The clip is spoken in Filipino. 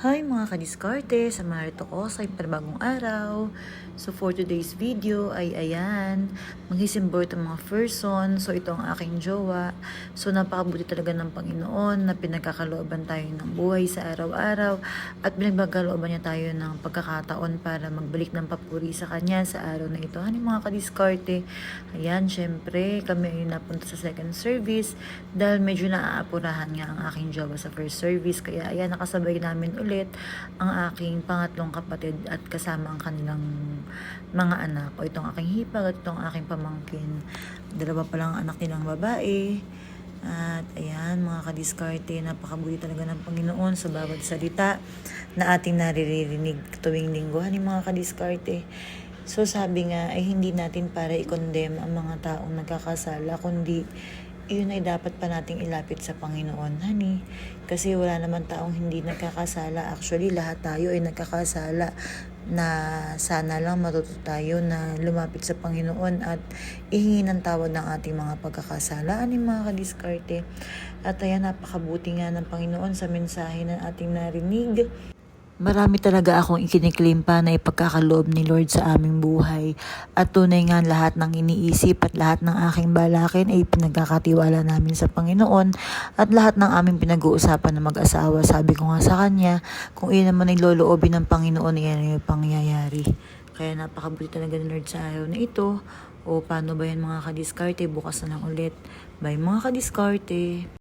Hi mga kadiskarte, samarito ko sa panibagong araw. So for today's video ay ayan, mag-isimbort ang mga person. So ito ang aking jowa. So napakabuti talaga ng Panginoon na pinagkakalooban tayo ng buhay sa araw-araw at pinagkakalooban niya tayo ng pagkakataon para magbalik ng papuri sa kanya sa araw na ito. Ano mga kadiskarte? Ayan, syempre kami ay napunta sa second service dahil medyo naaapurahan nga ang aking jowa sa first service. Kaya ayan, nakasabay namin ulit ang aking pangatlong kapatid at kasama ang kanilang mga anak. O itong aking hipag at itong aking pamangkin. Dalawa pa lang ang anak nilang babae. At ayan mga kadiskarte, napakabuti talaga ng Panginoon sa bawat salita na ating naririnig tuwing lingguhan ni mga kadiskarte. So sabi nga ay hindi natin para i-condemn ang mga taong nagkakasala, kundi yun ay dapat pa nating ilapit sa Panginoon, honey. Kasi wala naman taong hindi nagkakasala. Actually, lahat tayo ay nagkakasala na sana lang matuto tayo na lumapit sa Panginoon at ihingi ng tawad ng ating mga pagkakasala, honey, mga kadiskarte. At ayan, napakabuti nga ng Panginoon sa mensahe na ating narinig. Marami talaga akong ikiniklaim pa na ipagkakaloob ni Lord sa aming buhay. At tunay nga lahat ng iniisip at lahat ng aking balakin ay pinagkakatiwala namin sa Panginoon. At lahat ng aming pinag-uusapan na mag-asawa, sabi ko nga sa kanya, kung iyan naman ay loloobin ng Panginoon, iyan ay pangyayari. Kaya napakabuti talaga ni Lord sa araw na ito. O paano ba yan mga kadiskarte? Bukas na lang ulit. Bye mga kadiskarte!